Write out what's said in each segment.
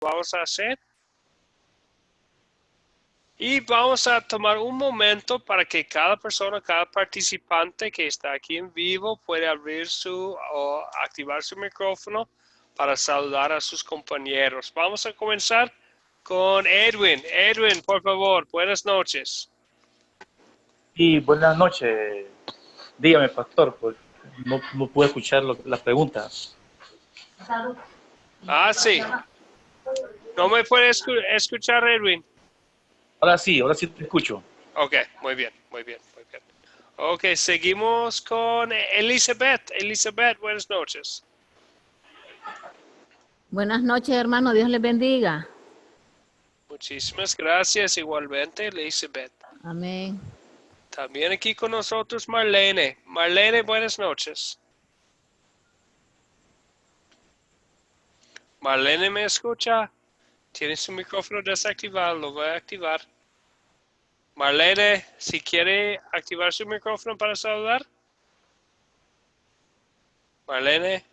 vamos a hacer. Y vamos a tomar un momento para que cada persona, cada participante que está aquí en vivo pueda abrir o activar su micrófono para saludar a sus compañeros. Vamos a comenzar con Edwin. Edwin, por favor, buenas noches. Y buenas noches. Dígame, pastor, pues no pude escuchar la pregunta. Sí. ¿No me puede escuchar, Edwin? Ahora sí te escucho. Ok, muy bien. Ok, seguimos con Elizabeth. Elizabeth, buenas noches. Buenas noches, hermano. Dios les bendiga. Muchísimas gracias, igualmente, Elizabeth. Amén. También aquí con nosotros Marlene. Marlene, buenas noches. Marlene, ¿me escucha? Tiene su micrófono desactivado, lo voy a activar. Marlene, si quiere activar su micrófono para saludar. Marlene,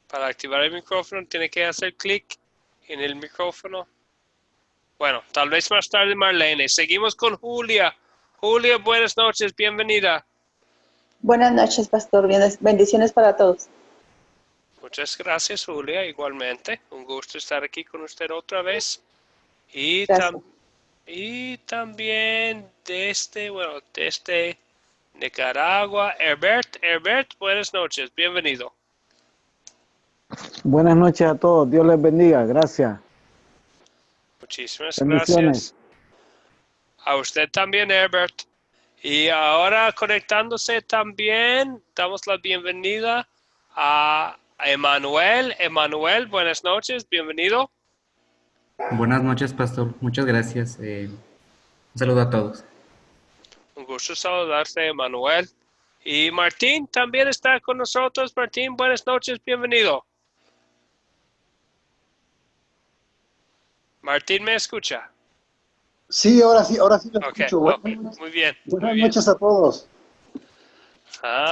para activar el micrófono tiene que hacer clic en el micrófono. Bueno, tal vez más tarde Marlene. Seguimos con Julia. Julia, buenas noches, bienvenida. Buenas noches, pastor. Bendiciones para todos. Muchas gracias, Julia, igualmente. Un gusto estar aquí con usted otra vez. Y, también desde Nicaragua, Herbert. Herbert, buenas noches, bienvenido. Buenas noches a todos, Dios les bendiga, gracias. Muchísimas Bendiciones. gracias. A usted también, Herbert. Y ahora conectándose también, damos la bienvenida a Emanuel. Emanuel, buenas noches, bienvenido. Buenas noches, pastor. Muchas gracias. Un saludo a todos. Un gusto saludarte, Emanuel. Y Martín también está con nosotros. Martín, buenas noches, bienvenido. Martín, ¿me escucha? Sí, ahora sí lo escucho. Muy bien. Buenas noches a todos.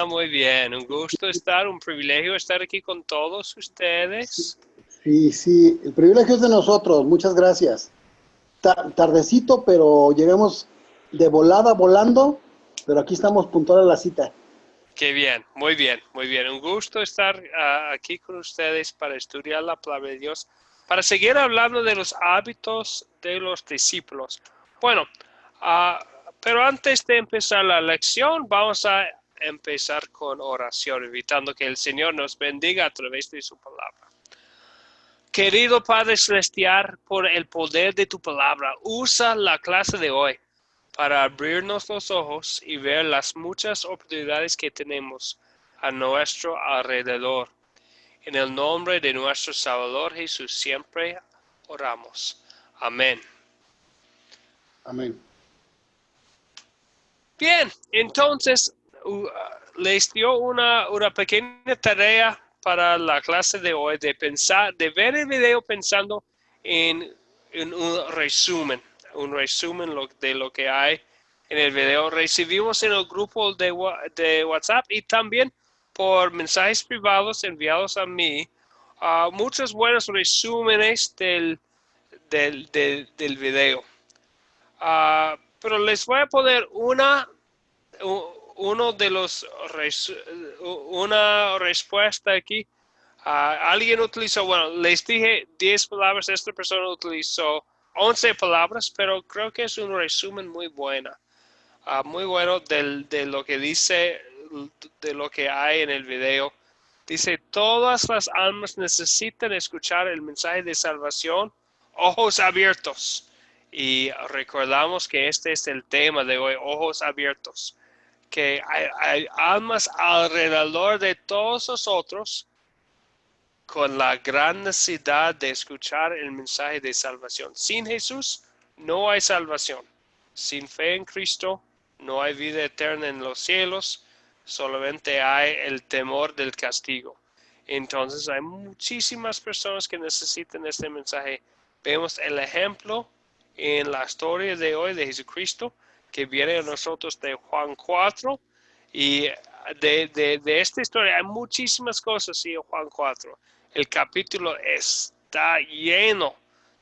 Muy bien. Un gusto estar, un privilegio estar aquí con todos ustedes. Sí, el privilegio es de nosotros. Muchas gracias. Tardecito, pero llegamos de volando, pero aquí estamos puntuales a la cita. Qué bien, muy bien. Un gusto estar aquí con ustedes para estudiar la palabra de Dios, para seguir hablando de los hábitos de los discípulos. Bueno, pero antes de empezar la lección, vamos a empezar con oración, invitando que el Señor nos bendiga a través de su palabra. Querido Padre Celestial, por el poder de tu palabra, usa la clase de hoy para abrirnos los ojos y ver las muchas oportunidades que tenemos a nuestro alrededor. En el nombre de nuestro Salvador Jesús siempre oramos. Amén. Amén. Bien, entonces les dio una pequeña tarea para la clase de hoy de ver el video pensando en un resumen de lo que hay en el video. Recibimos en el grupo de WhatsApp y también por mensajes privados enviados a mí muchos buenos resúmenes del video. Pero les voy a poner una respuesta aquí. Alguien utilizó, les dije 10 palabras, esta persona utilizó 11 palabras, pero creo que es un resumen muy bueno de lo que dice, de lo que hay en el video. Dice, todas las almas necesitan escuchar el mensaje de salvación, ojos abiertos. Y recordamos que este es el tema de hoy, ojos abiertos. Que hay almas alrededor de todos nosotros con la gran necesidad de escuchar el mensaje de salvación. Sin Jesús no hay salvación. Sin fe en Cristo no hay vida eterna en los cielos. Solamente hay el temor del castigo. Entonces hay muchísimas personas que necesitan este mensaje. Vemos el ejemplo en la historia de hoy de Jesucristo, que viene a nosotros de Juan 4, y de esta historia hay muchísimas cosas en Juan 4. El capítulo es está lleno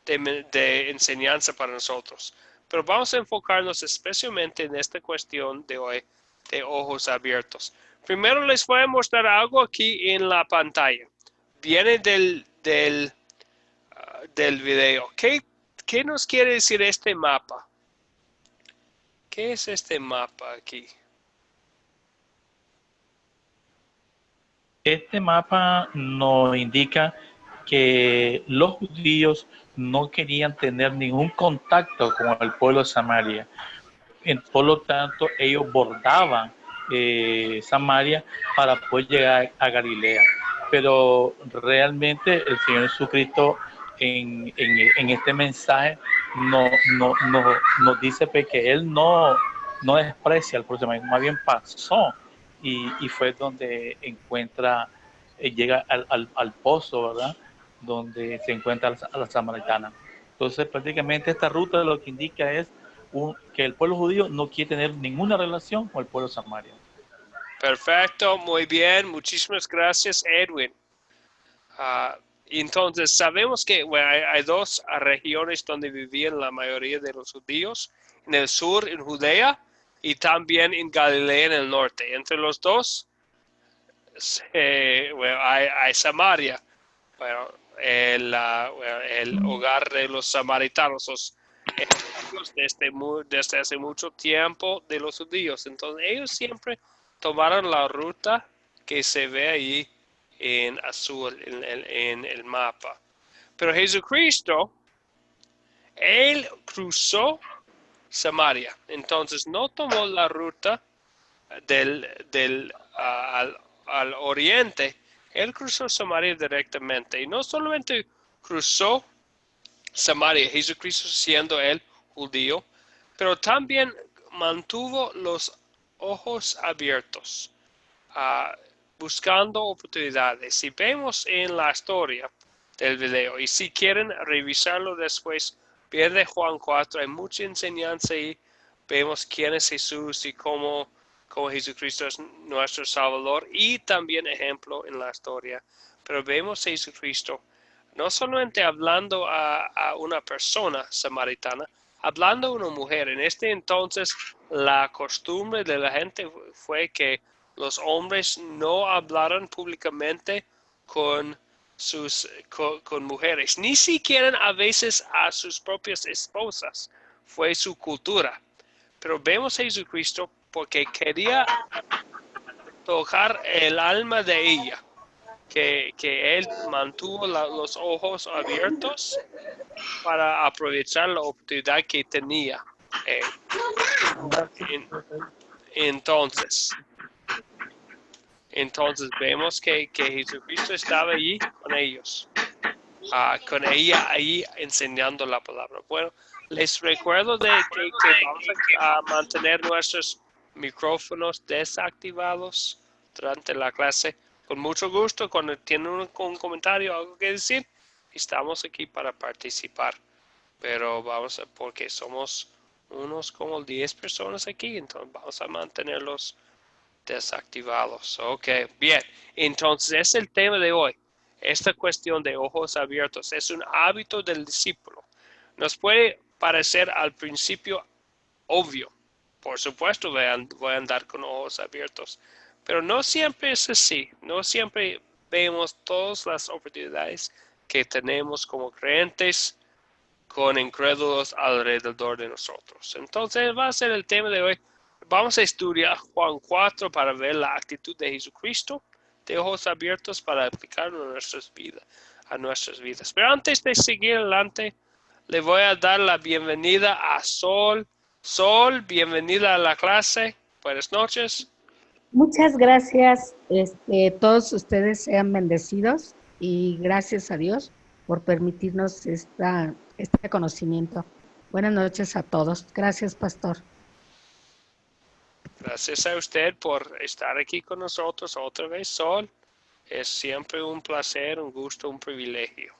de enseñanza para nosotros. Pero vamos a enfocarnos especialmente en esta cuestión de hoy, de ojos abiertos. Primero les voy a mostrar algo aquí en la pantalla. Viene del video. ¿Qué nos quiere decir este mapa? ¿Qué es este mapa aquí? Este mapa nos indica que los judíos no querían tener ningún contacto con el pueblo de Samaria. Por lo tanto, ellos bordaban Samaria para poder llegar a Galilea. Pero realmente el Señor Jesucristo en este mensaje nos dice que Él no desprecia al próximo, más bien pasó y fue donde encuentra, llega al pozo, ¿verdad? Donde se encuentra a la samaritana. Entonces prácticamente esta ruta lo que indica es que el pueblo judío no quiere tener ninguna relación con el pueblo samario. Perfecto, muy bien, muchísimas gracias, Edwin. Entonces, sabemos que hay dos regiones donde vivían la mayoría de los judíos, en el sur, en Judea, y también en Galilea, en el norte. Entre los dos hay Samaria, el hogar de los samaritanos, los enemigos desde hace mucho tiempo de los judíos. Entonces, ellos siempre tomaron la ruta que se ve ahí en azul en el mapa. Pero Jesucristo, Él cruzó Samaria. Entonces no tomó la ruta al oriente. Él cruzó Samaria directamente. Y no solamente cruzó Samaria, Jesucristo siendo Él judío, pero también mantuvo los ojos abiertos. Buscando oportunidades. Si vemos en la historia del video y si quieren revisarlo después, pierde Juan 4, hay mucha enseñanza y vemos quién es Jesús y cómo Jesucristo es nuestro Salvador y también ejemplo en la historia. Pero vemos a Jesucristo no solamente hablando a una persona samaritana, hablando a una mujer. En este entonces la costumbre de la gente fue que los hombres no hablaran públicamente con mujeres, ni siquiera a veces a sus propias esposas. Fue su cultura. Pero vemos a Jesucristo porque quería tocar el alma de ella, que Él mantuvo los ojos abiertos para aprovechar la oportunidad que tenía. Entonces vemos que Jesucristo estaba allí con ellos, con ella ahí enseñando la palabra. Bueno, les recuerdo que vamos a mantener nuestros micrófonos desactivados durante la clase. Con mucho gusto, cuando tienen un comentario, algo que decir, estamos aquí para participar. Pero porque somos unos como 10 personas aquí, entonces vamos a mantenerlos desactivados. Ok, bien. Entonces es el tema de hoy. Esta cuestión de ojos abiertos es un hábito del discípulo. Nos puede parecer al principio obvio. Por supuesto voy a andar con ojos abiertos. Pero no siempre es así. No siempre vemos todas las oportunidades que tenemos como creyentes con incrédulos alrededor de nosotros. Entonces va a ser el tema de hoy. Vamos a estudiar Juan 4 para ver la actitud de Jesucristo, de ojos abiertos para aplicarlo a nuestras vidas. Pero antes de seguir adelante, le voy a dar la bienvenida a Sol. Sol, bienvenida a la clase. Buenas noches. Muchas gracias. Todos ustedes sean bendecidos y gracias a Dios por permitirnos este conocimiento. Buenas noches a todos. Gracias, pastor. Gracias a usted por estar aquí con nosotros otra vez, Sol. Es siempre un placer, un gusto, un privilegio.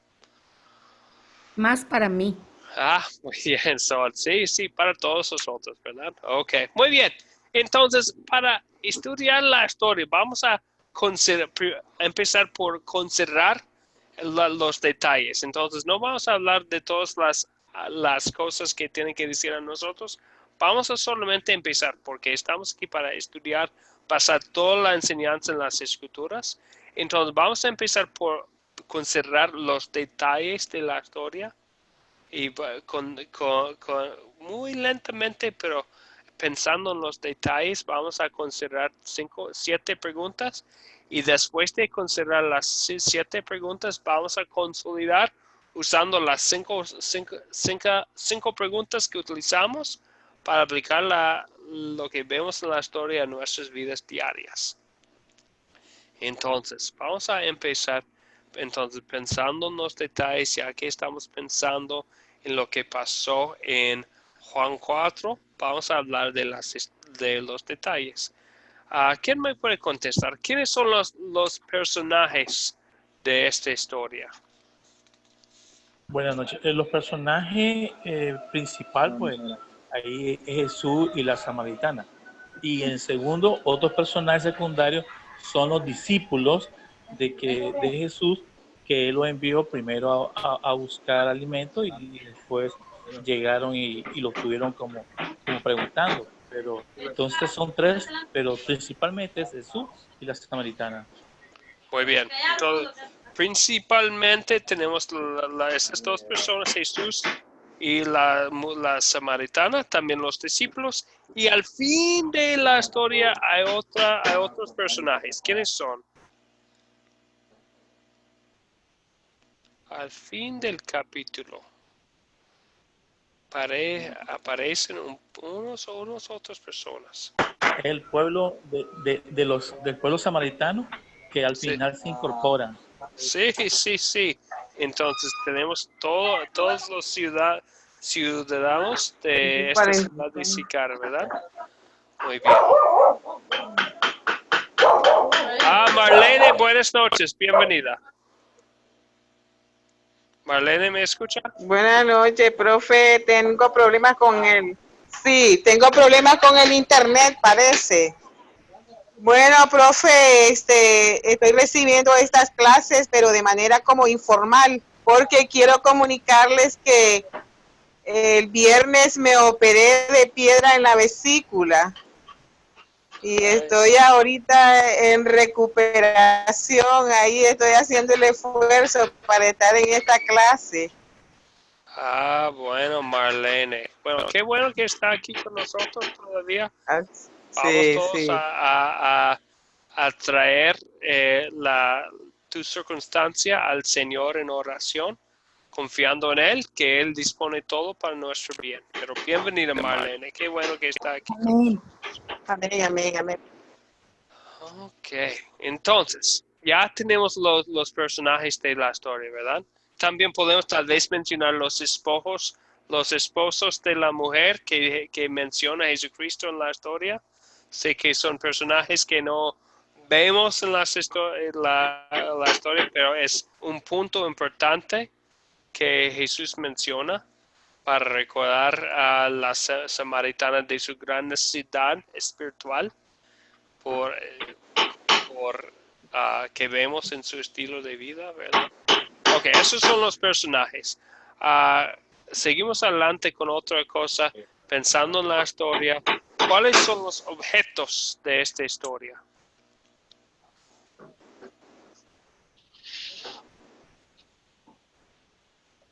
Más para mí. Muy bien, Sol. Sí, para todos nosotros, ¿verdad? Ok, muy bien. Entonces, para estudiar la historia, vamos a empezar por considerar los detalles. Entonces, no vamos a hablar de todas las cosas que tienen que decir a nosotros. Vamos a solamente empezar, porque estamos aquí para estudiar, pasar toda la enseñanza en las escrituras. Entonces, vamos a empezar por considerar los detalles de la historia y muy lentamente, pero pensando en los detalles, vamos a considerar 7 preguntas, y después de considerar las 7 preguntas, vamos a consolidar usando las 5 preguntas que utilizamos para aplicar lo que vemos en la historia a nuestras vidas diarias. Entonces, vamos a empezar pensando en los detalles, ya que estamos pensando en lo que pasó en Juan 4, vamos a hablar de los detalles. ¿Quién me puede contestar? ¿Quiénes son los personajes de esta historia? Buenas noches. Los personajes principal, pues, ahí es Jesús y la samaritana. Y en segundo, otros personajes secundarios son los discípulos de Jesús, que él los envió primero a buscar alimento y después llegaron y lo tuvieron como preguntando. Pero entonces son 3, pero principalmente es Jesús y la samaritana. Muy bien. Entonces, principalmente tenemos esas 2 personas, Jesús y la samaritana, también los discípulos, y al fin de la historia hay otros personajes. ¿Quiénes son? Al fin del capítulo aparecen unos otras personas. El pueblo del pueblo samaritano que al final se incorporan. Sí. Entonces tenemos todos los ciudadanos de esta ciudad de Sicar, ¿verdad? Muy bien. Marlene, buenas noches, bienvenida. Marlene, ¿me escucha? Buenas noches, profe. Tengo problemas con tengo problemas con el internet, parece. Bueno, profe, estoy recibiendo estas clases, pero de manera como informal, porque quiero comunicarles que el viernes me operé de piedra en la vesícula y estoy ahorita en recuperación. Ahí estoy haciendo el esfuerzo para estar en esta clase. Bueno, Marlene. Bueno, qué bueno que está aquí con nosotros todavía. Vamos todos a traer tu circunstancia al Señor en oración, confiando en Él, que Él dispone todo para nuestro bien. Pero bienvenida, Marlene. Qué bueno que está aquí. Amén. Ok, entonces, ya tenemos los personajes de la historia, ¿verdad? También podemos tal vez mencionar los esposos de la mujer que menciona Jesucristo en la historia. Sé que son personajes que no vemos en la historia, pero es un punto importante que Jesús menciona para recordar a la samaritana de su gran necesidad espiritual que vemos en su estilo de vida, ¿verdad? Ok, esos son los personajes. Seguimos adelante con otra cosa, pensando en la historia. ¿Cuáles son los objetos de esta historia?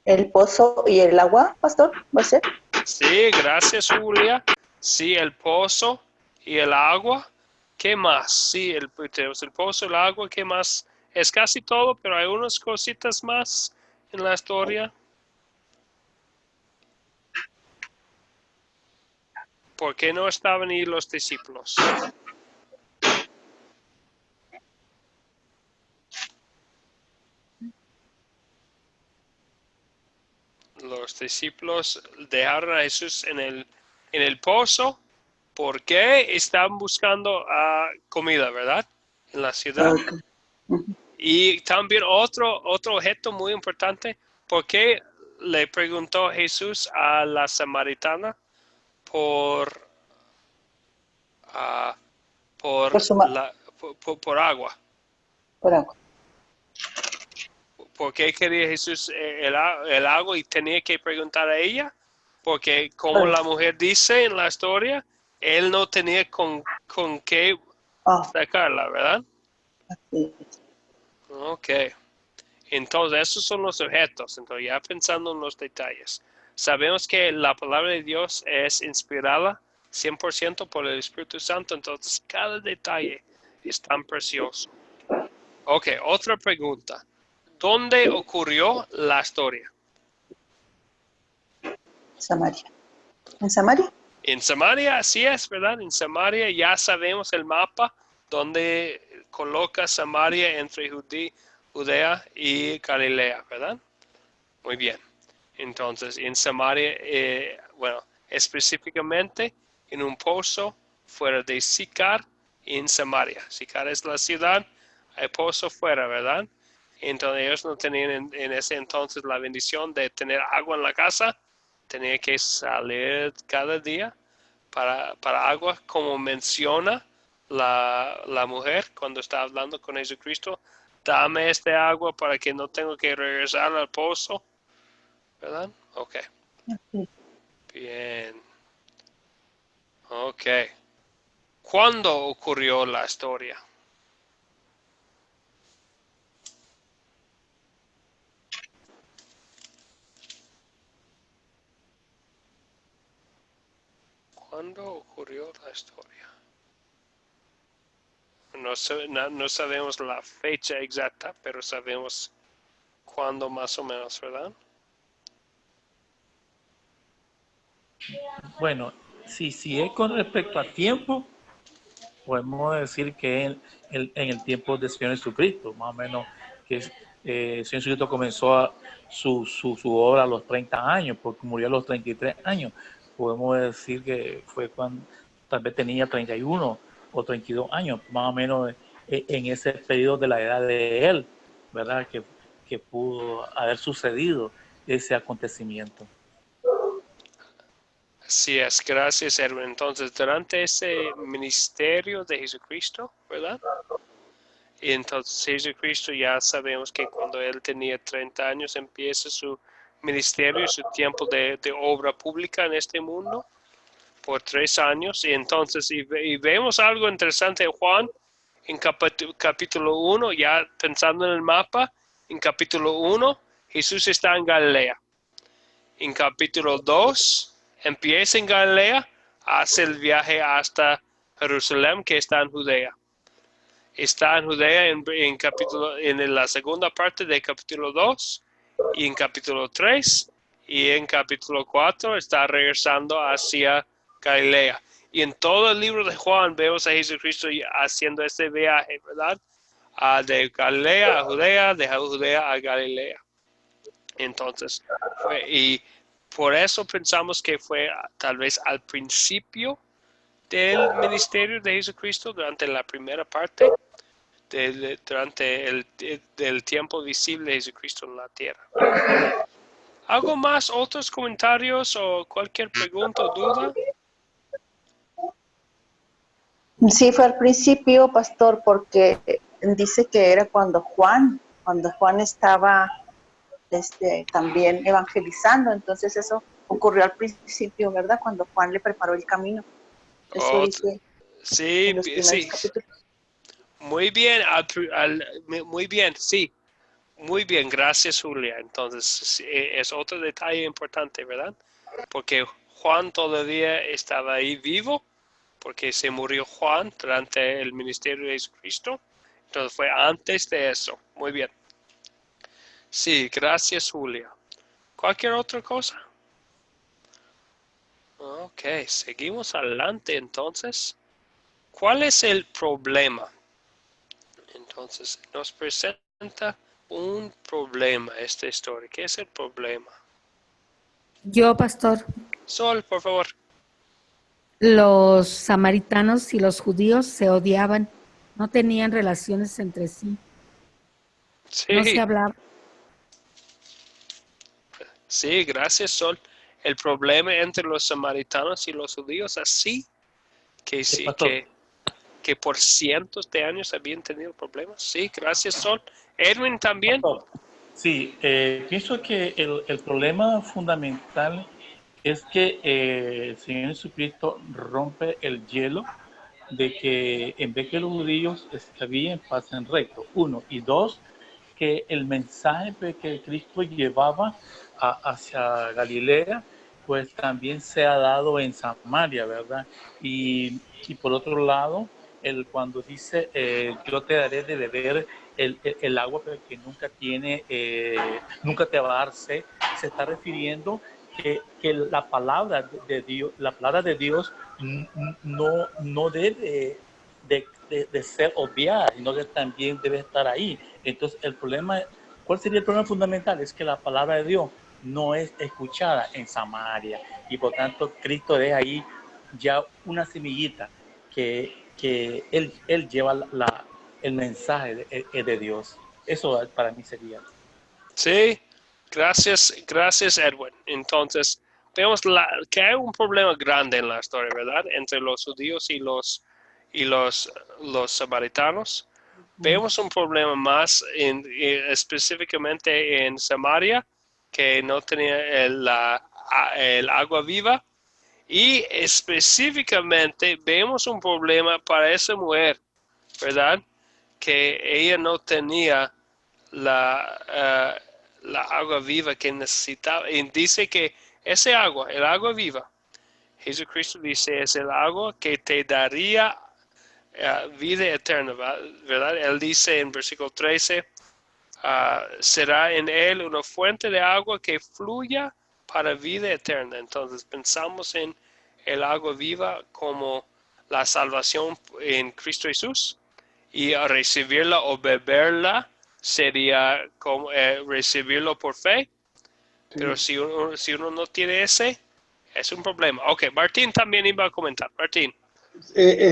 ¿El pozo y el agua, pastor? ¿Va a ser? Sí, gracias, Julia. Sí, el pozo y el agua. ¿Qué más? Sí, tenemos el pozo, el agua. ¿Qué más? Es casi todo, pero hay unas cositas más en la historia. ¿Por qué no estaban ahí los discípulos? Los discípulos dejaron a Jesús en el pozo porque estaban buscando comida, ¿verdad? En la ciudad. Y también otro objeto muy importante, ¿por qué le preguntó Jesús a la samaritana por agua? Por agua. ¿Por qué quería Jesús el agua y tenía que preguntar a ella? Porque como la mujer dice en la historia, él no tenía con qué sacarla, ¿verdad? Ok. Entonces, esos son los objetos. Entonces, ya pensando en los detalles. Sabemos que la palabra de Dios es inspirada 100% por el Espíritu Santo. Entonces, cada detalle es tan precioso. Ok, otra pregunta. ¿Dónde ocurrió la historia? Samaria. ¿En Samaria? En Samaria, así es, ¿verdad? En Samaria ya sabemos el mapa donde coloca Samaria entre Judea y Galilea, ¿verdad? Muy bien. Entonces, en Samaria, específicamente en un pozo fuera de Sicar, en Samaria. Sicar es la ciudad, hay pozo fuera, ¿verdad? Entonces, ellos no tenían en ese entonces la bendición de tener agua en la casa. Tenía que salir cada día para agua, como menciona la mujer cuando está hablando con Jesucristo. Dame este agua para que no tenga que regresar al pozo. ¿Verdad? Ok. Bien. Ok. ¿Cuándo ocurrió la historia? ¿Cuándo ocurrió la historia? No sabemos la fecha exacta, pero sabemos cuándo más o menos, ¿verdad? Bueno, si es con respecto a tiempo, podemos decir que en el tiempo del Señor Jesucristo, más o menos, que el Señor Jesucristo comenzó su obra a los 30 años, porque murió a los 33 años. Podemos decir que fue cuando tal vez tenía 31 o 32 años, más o menos en ese periodo de la edad de él, ¿verdad? Que pudo haber sucedido ese acontecimiento. Así es, gracias Erwin. Entonces, durante ese ministerio de Jesucristo, ¿verdad? Y entonces Jesucristo ya sabemos que cuando él tenía 30 años empieza su ministerio, su tiempo de obra pública en este mundo, por 3 años. Y entonces, y vemos algo interesante en Juan, en capítulo 1, ya pensando en el mapa, en capítulo 1, Jesús está en Galilea. En capítulo 2, empieza en Galilea, hace el viaje hasta Jerusalén, que está en Judea. Está en Judea en la segunda parte del capítulo 2, y en capítulo 3, y en capítulo 4 está regresando hacia Galilea. Y en todo el libro de Juan vemos a Jesucristo haciendo este viaje, ¿verdad? De Galilea a Judea, de Judea a Galilea. Entonces, y por eso pensamos que fue tal vez al principio del ministerio de Jesucristo, durante la primera parte, durante el tiempo visible de Jesucristo en la tierra. ¿Algo más? ¿Otros comentarios o cualquier pregunta o duda? Sí, fue al principio, pastor, porque dice que era cuando Juan estaba también evangelizando, entonces eso ocurrió al principio, ¿verdad? Cuando Juan le preparó el camino. Eso dice sí, en los sí. capítulos. Muy bien, muy bien, sí. Muy bien, gracias Julia. Entonces, es otro detalle importante, ¿verdad? Porque Juan todavía estaba ahí vivo, porque se murió Juan durante el ministerio de Jesucristo. Entonces fue antes de eso. Muy bien. Sí, gracias Julia. ¿Cualquier otra cosa? Ok, seguimos adelante entonces. ¿Cuál es el problema? Entonces, nos presenta un problema esta historia. ¿Qué es el problema? Yo, pastor, Sol, por favor. los samaritanos y los judíos se odiaban, no tenían relaciones entre sí, Sí, no se hablaban. sí, gracias Sol. El problema entre los samaritanos y los judíos así que sí, que por cientos de años habían tenido problemas. Sí, gracias Sol. Edwin también. Sí, pienso que el problema fundamental es que el Señor Jesucristo rompe el hielo de que en vez que los judíos está bien, pasen recto, uno, y dos, que el mensaje que Cristo llevaba hacia Galilea, pues también se ha dado en Samaria, ¿verdad? Y por otro lado, cuando dice, yo te daré de beber el agua que nunca tiene, nunca te va a dar sed, se está refiriendo que la palabra de Dios no debe de ser obviada, sino que también debe estar ahí. Entonces, ¿cuál sería el problema fundamental? Es que la palabra de Dios no es escuchada en Samaria y por tanto Cristo deja ahí ya una semillita que él lleva el mensaje de Dios. Eso para mí sería. Sí, gracias Edwin. Entonces, vemos que hay un problema grande en la historia, ¿verdad? Entre los judíos y los samaritanos. Vemos un problema más específicamente en Samaria, que no tenía el agua viva. Y específicamente vemos un problema para esa mujer, ¿verdad? Que ella no tenía la agua viva que necesitaba. Y dice que ese agua, el agua viva, Jesucristo dice, es el agua que te daría vida eterna, ¿verdad? Él dice en versículo 13, será en él una fuente de agua que fluya para vida eterna. Entonces pensamos en el agua viva como la salvación en Cristo Jesús, y a recibirla o beberla sería como recibirlo por fe. Sí. Pero si uno no tiene ese, es un problema. Ok, Martín también iba a comentar. Martín.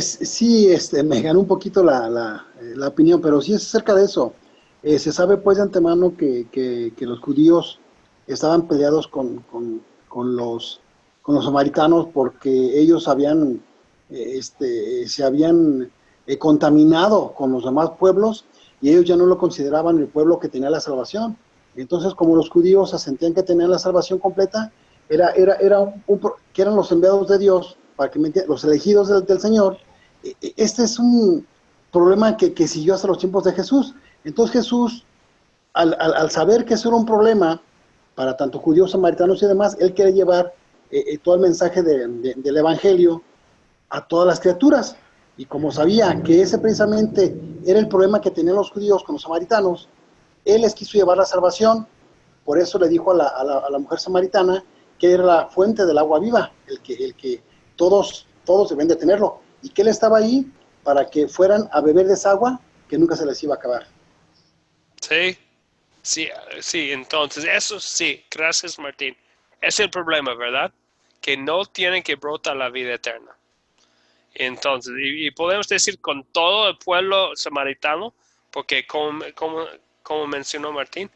Sí, me ganó un poquito la opinión, pero sí es acerca de eso. Se sabe pues de antemano que los judíos estaban peleados con los samaritanos porque ellos habían se habían contaminado con los demás pueblos y ellos ya no lo consideraban el pueblo que tenía la salvación. Entonces, como los judíos sentían que tenían la salvación completa, que eran los enviados de Dios, para que los elegidos del Señor. Este es un problema que siguió hasta los tiempos de Jesús. Entonces Jesús, al saber que eso era un problema para tanto judíos, samaritanos y demás, él quiere llevar todo el mensaje del Evangelio a todas las criaturas. Y como sabía que ese precisamente era el problema que tenían los judíos con los samaritanos, él les quiso llevar la salvación. Por eso le dijo a la mujer samaritana que era la fuente del agua viva, el que todos deben de tenerlo, y que él estaba ahí para que fueran a beber de esa agua que nunca se les iba a acabar. Sí, entonces eso sí, gracias Martín. Es el problema, ¿verdad? Que no tienen que brotar la vida eterna. Entonces, y podemos decir con todo el pueblo samaritano, porque como mencionó Martín,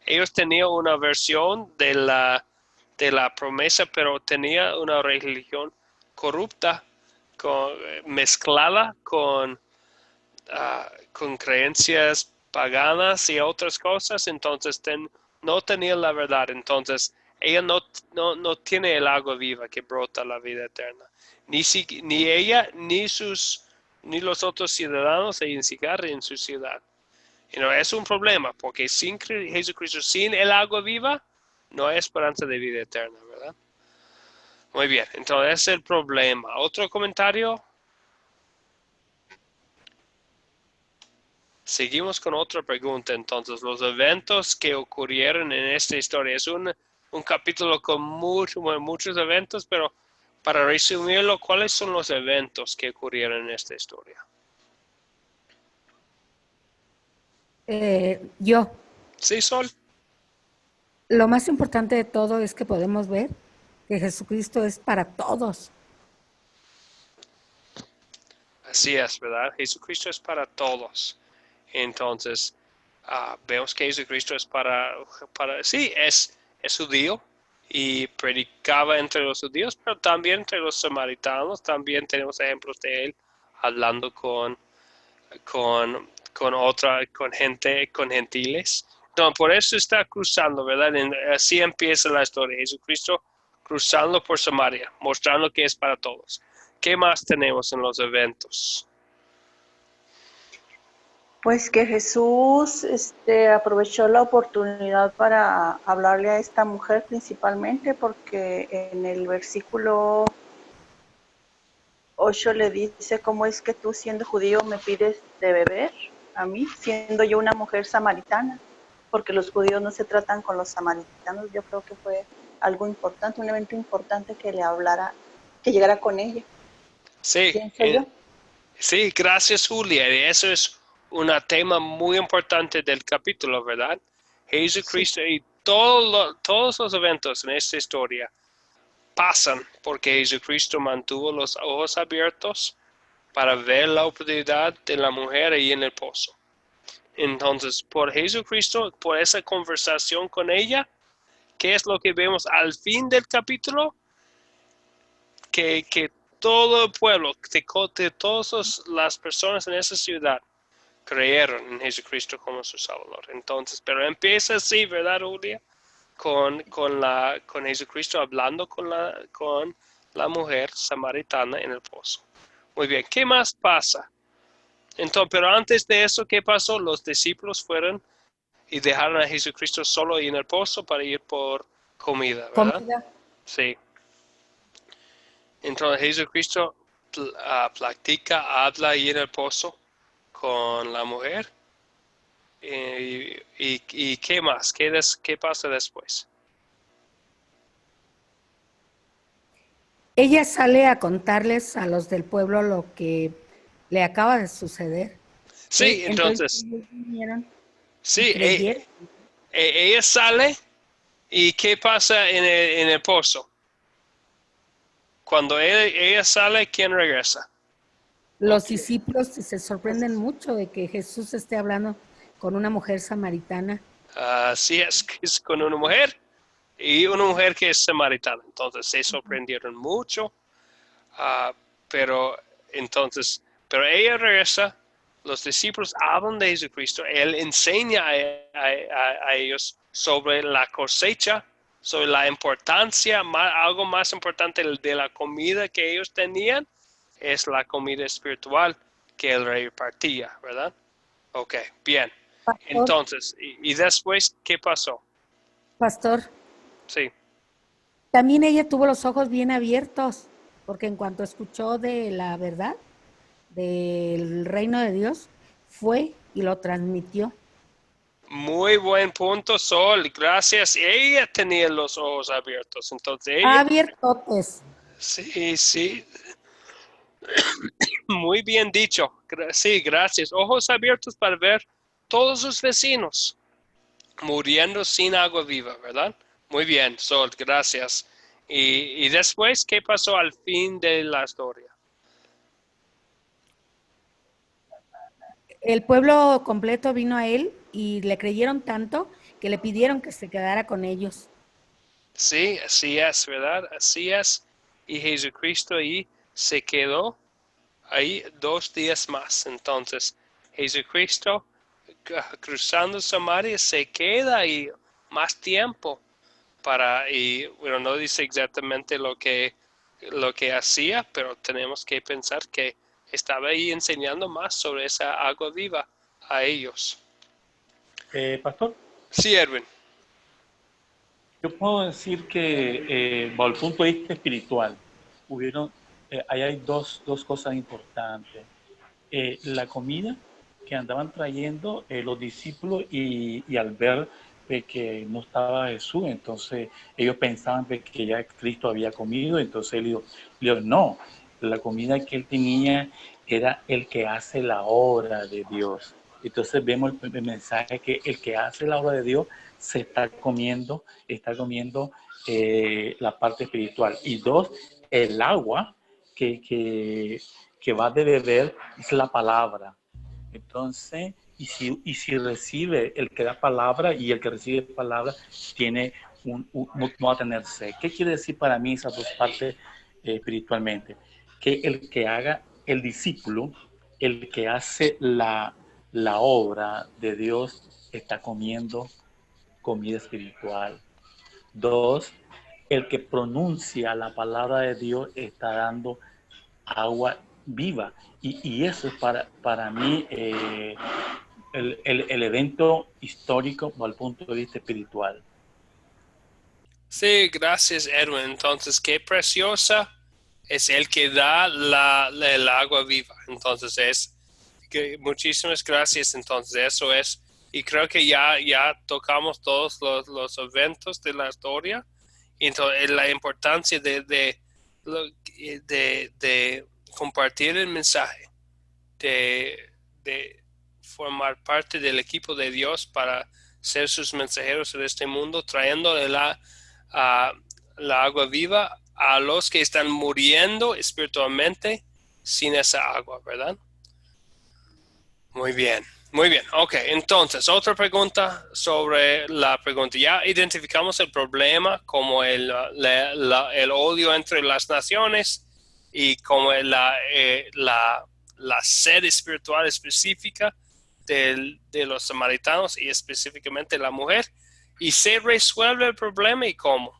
ellos tenían una versión de la promesa, pero tenía una religión corrupta, mezclada con creencias paganas y otras cosas. Entonces no tenía la verdad. Entonces ella no tiene el agua viva que brota la vida eterna. Ni ella ni los otros ciudadanos en Sicar en su ciudad. Es un problema porque sin Jesucristo, sin el agua viva, no hay esperanza de vida eterna, ¿verdad? Muy bien, entonces ese es el problema. ¿Otro comentario? Seguimos con otra pregunta. Entonces, los eventos que ocurrieron en esta historia. Es un capítulo con muchos eventos, pero para resumirlo, ¿cuáles son los eventos que ocurrieron en esta historia? Yo. Sí, Sol. Lo más importante de todo es que podemos ver que Jesucristo es para todos. Así es, ¿verdad? Jesucristo es para todos. Entonces, vemos que Jesucristo es sí, es judío y predicaba entre los judíos, pero también entre los samaritanos. También tenemos ejemplos de él hablando con gentiles. No, por eso está cruzando, ¿verdad? Así empieza la historia. Jesucristo cruzando por Samaria, mostrando que es para todos. ¿Qué más tenemos en los eventos? Pues que Jesús aprovechó la oportunidad para hablarle a esta mujer principalmente, porque en el versículo 8 le dice: ¿cómo es que tú, siendo judío, me pides de beber a mí, siendo yo una mujer samaritana? Porque los judíos no se tratan con los samaritanos. Yo creo que fue algo importante, un evento importante que le hablara, que llegara con ella. Sí, Pienso yo. sí, gracias Julia. Eso es un tema muy importante del capítulo, ¿verdad? Jesucristo y todos los eventos en esta historia pasan porque Jesucristo mantuvo los ojos abiertos para ver la oportunidad de la mujer ahí en el pozo. Entonces, por Jesucristo, por esa conversación con ella, ¿qué es lo que vemos al fin del capítulo? Que todo el pueblo, de todas las personas en esa ciudad, creyeron en Jesucristo como su Salvador. Entonces, pero empieza así, ¿verdad, Julia? Con Jesucristo hablando con la mujer samaritana en el pozo. Muy bien, ¿qué más pasa? Entonces, pero antes de eso, ¿qué pasó? Los discípulos fueron y dejaron a Jesucristo solo ahí en el pozo para ir por comida, ¿verdad? Comida. Sí. Entonces Jesucristo platica, habla ahí en el pozo con la mujer. ¿Y qué más? ¿Qué pasa después? Ella sale a contarles a los del pueblo lo que le acaba de suceder. Sí, entonces, ellos vinieron y sí, creyeron. ella sale y ¿qué pasa en el pozo? Cuando ella sale, ¿quién regresa? Los discípulos se sorprenden mucho de que Jesús esté hablando con una mujer samaritana. Así es, que es con una mujer y una mujer que es samaritana. Entonces se sorprendieron mucho, pero ella regresa, los discípulos hablan de Jesucristo, Él enseña a ellos sobre la cosecha, sobre la importancia, algo más importante de la comida que ellos tenían, es la comida espiritual que el rey repartía, ¿verdad? Ok, bien. Pastor, Entonces, ¿y después qué pasó? Pastor, Sí. también ella tuvo los ojos bien abiertos, porque en cuanto escuchó de la verdad, del reino de Dios, fue y lo transmitió. Muy buen punto, Sol. Gracias. Ella tenía los ojos abiertos. Entonces ella... Abiertotes. Sí, sí. Muy bien dicho. Sí, gracias. Ojos abiertos para ver todos sus vecinos muriendo sin agua viva, ¿verdad? Muy bien, Sol. Gracias. Y después, ¿qué pasó al fin de la historia? El pueblo completo vino a él y le creyeron tanto que le pidieron que se quedara con ellos. Sí, así es, ¿verdad? Así es. Y Jesucristo ahí se quedó ahí 2 días más. Entonces, Jesucristo cruzando Samaria se queda ahí más tiempo y bueno, no dice exactamente lo que hacía, pero tenemos que pensar que estaba ahí enseñando más sobre esa agua viva a ellos. Pastor, Sí, Edwin. yo puedo decir que, bajo el punto de vista espiritual, ahí hay dos cosas importantes. La comida que andaban trayendo los discípulos y al ver que no estaba Jesús, entonces ellos pensaban que ya Cristo había comido, entonces él dijo, no, la comida que él tenía era el que hace la obra de Dios. Entonces vemos el mensaje que el que hace la obra de Dios se está comiendo la parte espiritual. Y 2, el agua que va de beber es la palabra. Entonces, y si recibe el que da palabra y el que recibe palabra tiene no va a tener sed. ¿Qué quiere decir para mí esas dos partes espiritualmente? Que el que haga el discípulo, el que hace la obra de Dios, está comiendo comida espiritual. 2, el que pronuncia la palabra de Dios está dando agua viva. Y eso es para mí el evento histórico desde el punto de vista espiritual. Sí, gracias, Edwin. Entonces, qué preciosa es el que da el agua viva. Entonces, muchísimas gracias. Entonces, eso es. Y creo que ya tocamos todos los eventos de la historia. Entonces, la importancia de compartir el mensaje, de formar parte del equipo de Dios para ser sus mensajeros en este mundo, trayéndole la agua viva a los que están muriendo espiritualmente sin esa agua, ¿verdad? Muy bien. Muy bien, ok. Entonces, otra pregunta sobre la pregunta. Ya identificamos el problema como el odio entre las naciones y como la sed espiritual específica de los samaritanos y específicamente la mujer. ¿Y se resuelve el problema y cómo?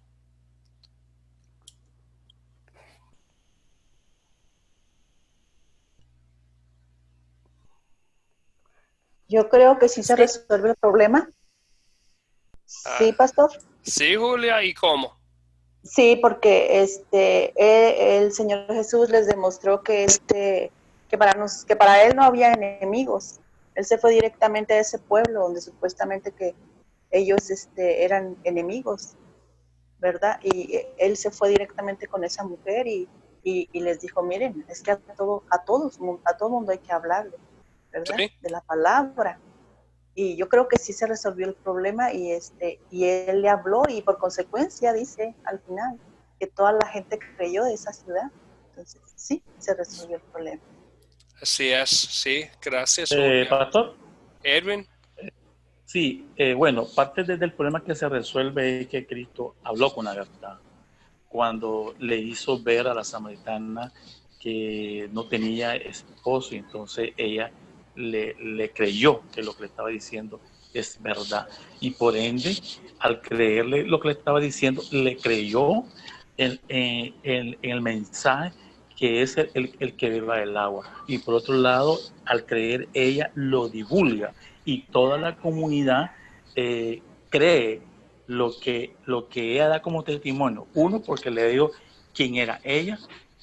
Yo creo que sí se resuelve el problema. Sí, pastor. Sí, Julia, ¿y cómo? Sí, porque el Señor Jesús les demostró que para él no había enemigos. Él se fue directamente a ese pueblo donde supuestamente que ellos eran enemigos, ¿verdad? Y él se fue directamente con esa mujer y les dijo, miren, es que a todo mundo hay que hablarle, ¿verdad? Sí. De la palabra. Y yo creo que sí se resolvió el problema y él le habló y por consecuencia dice al final que toda la gente creyó de esa ciudad. Entonces sí, se resolvió el problema. Así es, sí, gracias. Pastor. Edwin. Sí, bueno, parte del problema que se resuelve es que Cristo habló con la verdad. Cuando le hizo ver a la samaritana que no tenía esposo, y entonces ella le creyó que lo que le estaba diciendo es verdad. Y por ende, al creerle lo que le estaba diciendo, le creyó en el mensaje que es el que beba el agua. Y por otro lado, al creer ella, lo divulga. Y toda la comunidad cree lo que ella da como testimonio. 1, porque le dijo quién era ella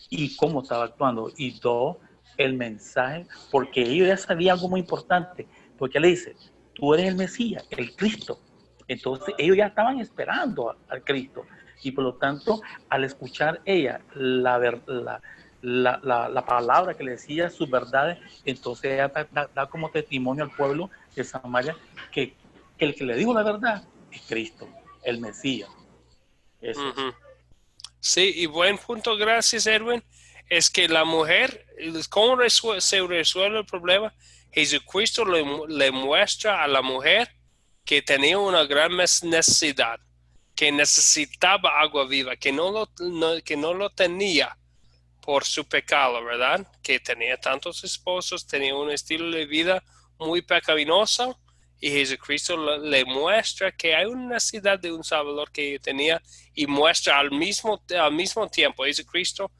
y cómo estaba actuando. Y 2, el mensaje, porque ellos ya sabían algo muy importante, porque le dice, tú eres el Mesías, el Cristo. Entonces ellos ya estaban esperando al Cristo. Y por lo tanto, al escuchar ella la palabra que le decía sus verdades, entonces ella da como testimonio al pueblo de Samaria que el que le dijo la verdad es Cristo, el Mesías. Eso es. Sí, y buen punto, gracias, Edwin. Es que la mujer, ¿cómo se resuelve el problema? Jesucristo le muestra a la mujer que tenía una gran necesidad, que necesitaba agua viva, que no lo tenía por su pecado, ¿verdad? Que tenía tantos esposos, tenía un estilo de vida muy pecaminoso, y Jesucristo le muestra que hay una necesidad de un Salvador que tenía, y muestra al mismo tiempo Jesucristo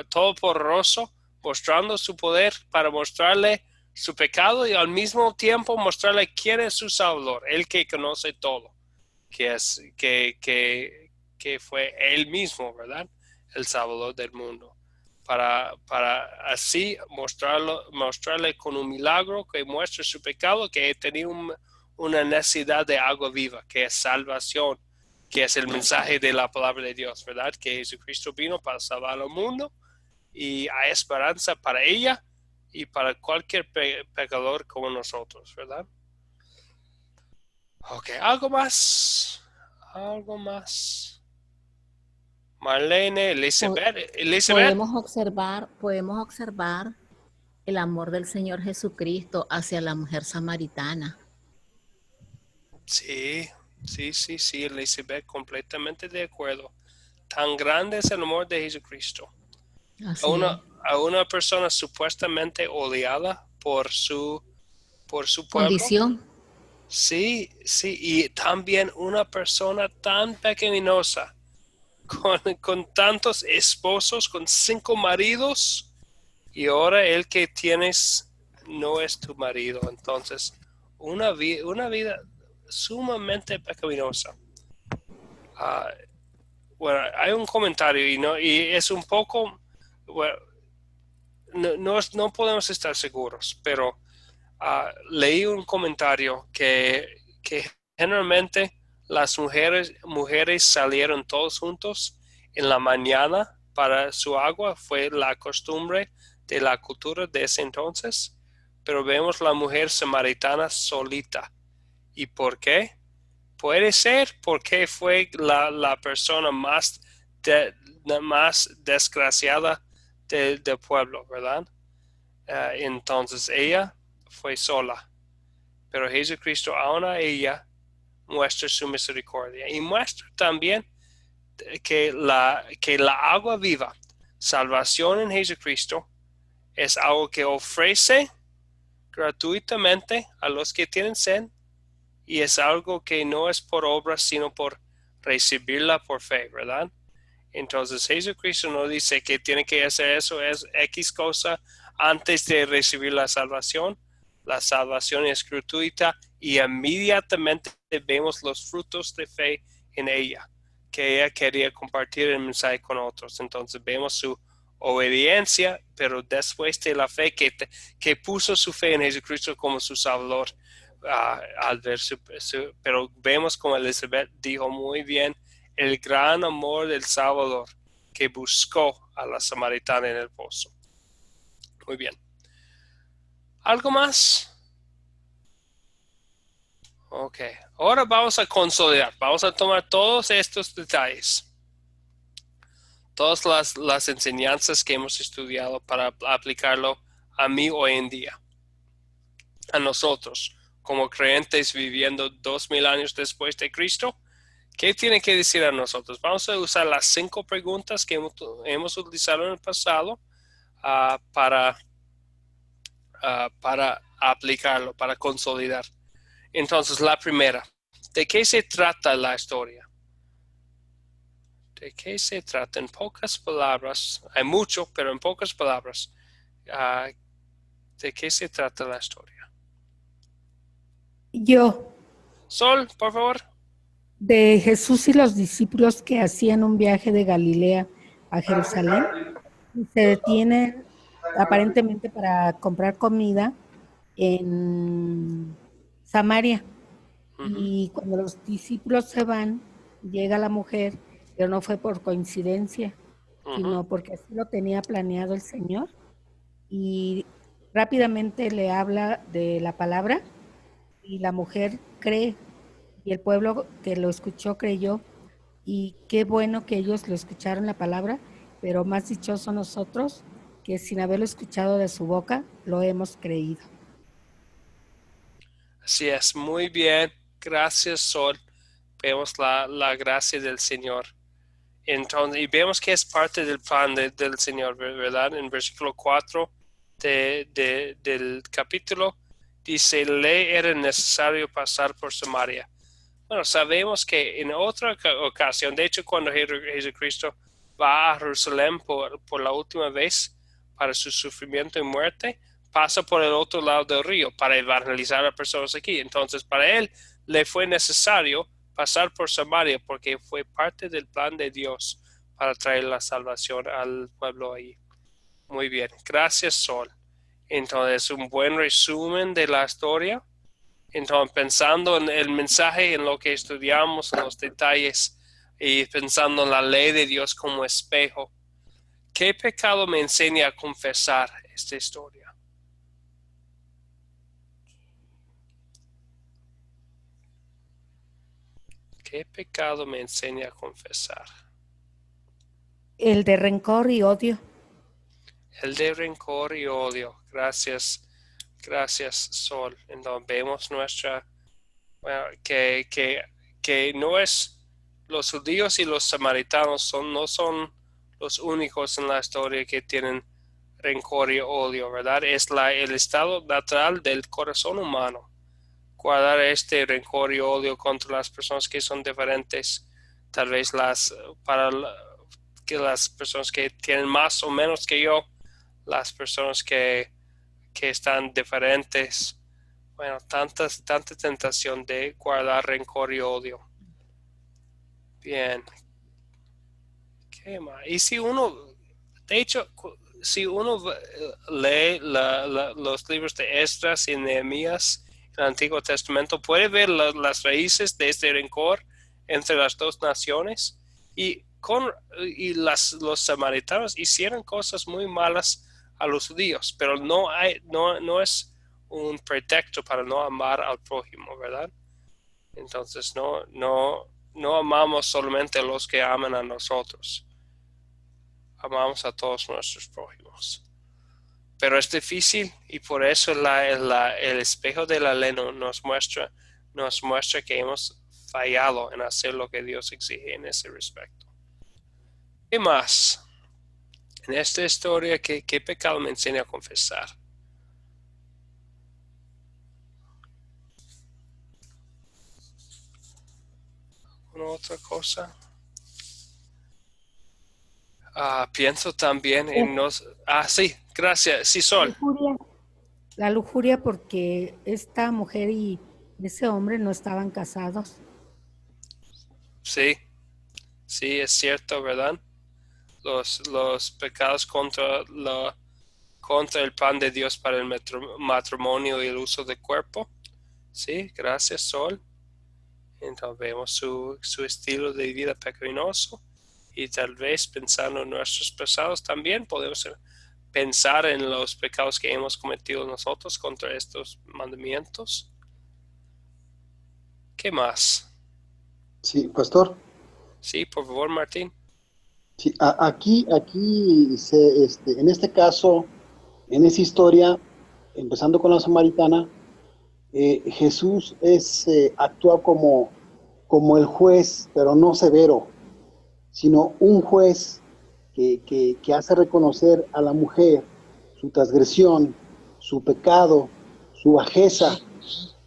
todopoderoso, mostrando su poder para mostrarle su pecado y al mismo tiempo mostrarle quién es su Salvador, el que conoce todo, que fue él mismo, ¿verdad? El Salvador del mundo. Para así mostrarle con un milagro que muestra su pecado, que tenía una necesidad de agua viva, que es salvación, que es el mensaje de la palabra de Dios, ¿verdad? Que Jesucristo vino para salvar al mundo y hay esperanza para ella y para cualquier pecador como nosotros, ¿verdad? Ok, ¿algo más? Marlene, Elizabeth. Podemos observar el amor del Señor Jesucristo hacia la mujer samaritana. Sí, Elizabeth, completamente de acuerdo. Tan grande es el amor de Jesucristo. A una persona supuestamente odiada por su pueblo, condición. Sí, sí, y también una persona tan pecaminosa, con tantos esposos, con 5 maridos, y ahora el que tienes no es tu marido. Entonces, una vida sumamente pecaminosa. Ah, bueno, hay un comentario y es un poco, bueno, no podemos estar seguros, pero leí un comentario que generalmente las mujeres salieron todos juntos en la mañana para su agua. Fue la costumbre de la cultura de ese entonces, pero vemos la mujer samaritana solita. ¿Y por qué? Puede ser porque fue la persona más desgraciada del pueblo, ¿verdad? Entonces ella fue sola, pero Jesucristo aún a ella muestra su misericordia y muestra también que la agua viva, salvación en Jesucristo, es algo que ofrece gratuitamente a los que tienen sed, y es algo que no es por obras, sino por recibirla por fe, ¿verdad? Entonces Jesucristo no dice que tiene que hacer eso, es X cosa antes de recibir la salvación. La salvación es gratuita y inmediatamente vemos los frutos de fe en ella, que ella quería compartir el mensaje con otros. Entonces vemos su obediencia, pero después de la fe que puso su fe en Jesucristo como su Salvador. Al ver pero vemos como Elizabeth dijo muy bien, el gran amor del Salvador que buscó a la samaritana en el pozo. Muy bien. ¿Algo más? Ok. Ahora vamos a consolidar. Vamos a tomar todos estos detalles. Todas las enseñanzas que hemos estudiado para aplicarlo a mí hoy en día. A nosotros, como creyentes viviendo 2000 años después de Cristo. ¿Qué tiene que decir a nosotros? Vamos a usar las 5 preguntas que hemos utilizado en el pasado para aplicarlo, para consolidar. Entonces, la primera, ¿de qué se trata la historia? ¿De qué se trata? En pocas palabras, hay mucho, pero en pocas palabras, ¿de qué se trata la historia? Yo. Sol, por favor. De Jesús y los discípulos que hacían un viaje de Galilea a Jerusalén y se detienen aparentemente para comprar comida en Samaria. Y cuando los discípulos se van, llega la mujer, pero no fue por coincidencia, sino porque así lo tenía planeado el Señor, y rápidamente le habla de la palabra y la mujer cree. Y el pueblo que lo escuchó creyó, y qué bueno que ellos lo escucharon la palabra, pero más dichosos nosotros que sin haberlo escuchado de su boca, lo hemos creído. Así es, muy bien. Gracias, Sol. Vemos la gracia del Señor. Entonces, y vemos que es parte del plan del Señor, ¿verdad? En versículo 4 del capítulo dice, le era necesario pasar por Samaria. Bueno, sabemos que en otra ocasión, de hecho, cuando Jesucristo va a Jerusalén por la última vez para su sufrimiento y muerte, pasa por el otro lado del río para evangelizar a personas aquí. Entonces, para él le fue necesario pasar por Samaria porque fue parte del plan de Dios para traer la salvación al pueblo ahí. Muy bien, gracias, Sol. Entonces, un buen resumen de la historia. Entonces, pensando en el mensaje, en lo que estudiamos, en los detalles, y pensando en la ley de Dios como espejo, ¿qué pecado me enseña a confesar esta historia? ¿Qué pecado me enseña a confesar? El de rencor y odio. El de rencor y odio. Gracias. Gracias, Sol. Entonces vemos que no es los judíos y los samaritanos no son los únicos en la historia que tienen rencor y odio, ¿verdad? Es el estado natural del corazón humano. guardar este rencor y odio contra las personas que son diferentes, tal vez que las personas que tienen más o menos que yo, las personas que están diferentes. Bueno, tanta tentación de guardar rencor y odio. Bien. ¿Qué más? Y si uno, de hecho, si uno lee los libros de Esdras y Nehemías en el Antiguo Testamento, puede ver las raíces de este rencor entre las dos naciones. Y los samaritanos hicieron cosas muy malas a los judíos, pero no es un pretexto para no amar al prójimo, ¿verdad? Entonces no amamos solamente a los que aman a nosotros. Amamos a todos nuestros prójimos. Pero es difícil y por eso el espejo de la ley nos muestra que hemos fallado en hacer lo que Dios exige en ese respecto. ¿Qué más? En esta historia, ¿qué pecado me enseña a confesar? ¿Una otra cosa? Pienso también en sí, gracias. Sí, Sol. La lujuria porque esta mujer y ese hombre no estaban casados. Sí, es cierto, ¿verdad? Los pecados contra el plan de Dios para el matrimonio y el uso del cuerpo. Sí, gracias, Sol. Entonces vemos su estilo de vida pecaminoso y tal vez pensando en nuestros pecados también podemos pensar en los pecados que hemos cometido nosotros contra estos mandamientos. ¿Qué más? Sí, pastor. Sí, por favor, Martín. Sí, aquí en este caso, en esa historia, empezando con la samaritana, Jesús actúa como el juez, pero no severo, sino un juez que hace reconocer a la mujer su transgresión, su pecado, su bajeza,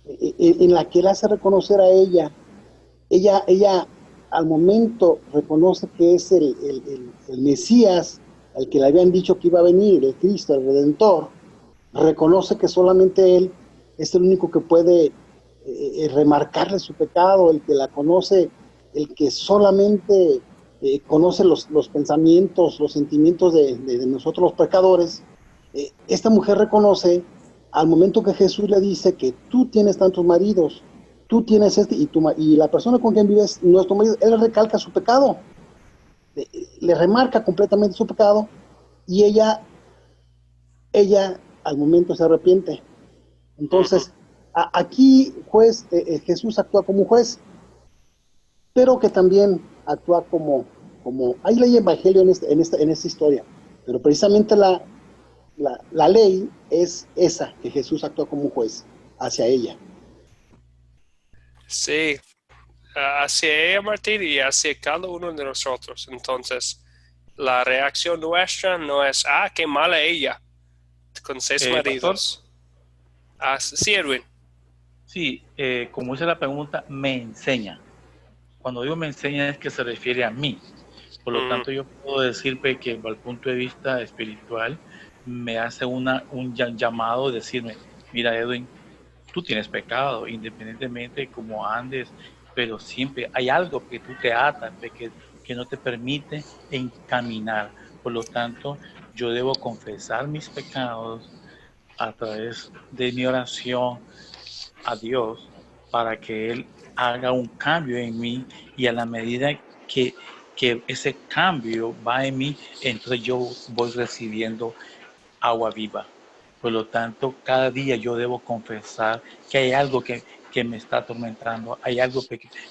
en la que él hace reconocer a ella. Ella al momento reconoce que es el Mesías, al que le habían dicho que iba a venir, el Cristo, el Redentor. Reconoce que solamente él es el único que puede remarcarle su pecado, el que la conoce, el que solamente conoce los pensamientos, los sentimientos de nosotros los pecadores. Esta mujer reconoce al momento que Jesús le dice que tú tienes tantos maridos, tú tienes y la persona con quien vives no es tu marido. Él le recalca su pecado, le remarca completamente su pecado, y ella al momento se arrepiente. Entonces, aquí Jesús actúa como un juez, pero que también actúa como hay ley evangelio en esta historia, pero precisamente la ley es esa, que Jesús actúa como un juez hacia ella. Sí, hacia ella, Martín, y hacia cada uno de nosotros. Entonces, la reacción nuestra no es, qué mala ella, con 6 maridos. Sí, Edwin. Sí, como dice la pregunta, me enseña. Cuando digo me enseña es que se refiere a mí. Por lo tanto, yo puedo decir que desde el punto de vista espiritual me hace un llamado de decirme, mira, Edwin, tú tienes pecado, independientemente de cómo andes, pero siempre hay algo que tú te atas, que no te permite encaminar. Por lo tanto, yo debo confesar mis pecados a través de mi oración a Dios para que Él haga un cambio en mí, y a la medida que ese cambio va en mí, entonces yo voy recibiendo agua viva. Por lo tanto, cada día yo debo confesar que hay algo que me está atormentando, hay algo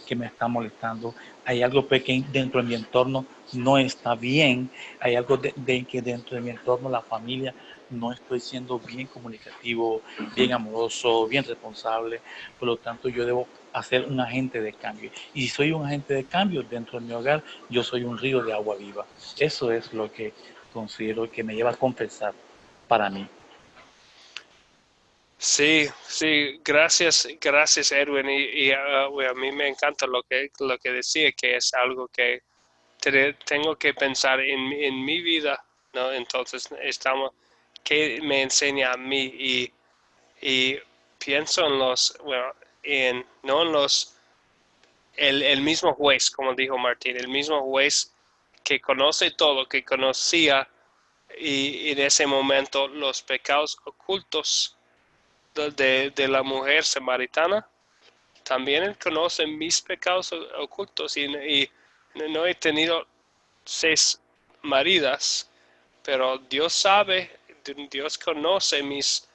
que me está molestando, hay algo que dentro de mi entorno no está bien, hay algo que dentro de mi entorno, la familia, no estoy siendo bien comunicativo, bien amoroso, bien responsable. Por lo tanto, yo debo hacer un agente de cambio. Y si soy un agente de cambio dentro de mi hogar, yo soy un río de agua viva. Eso es lo que considero que me lleva a confesar para mí. Sí, sí, gracias Edwin. A mí me encanta lo que decía, que es algo que tengo que pensar en mi vida, ¿no? Entonces, ¿qué me enseña a mí? Y pienso en no en el mismo juez, como dijo Martín, el mismo juez que conoce todo, que conocía y en ese momento los pecados ocultos de la mujer samaritana. También él conoce mis pecados ocultos y no he tenido 6 maridas, pero Dios sabe, Dios conoce mis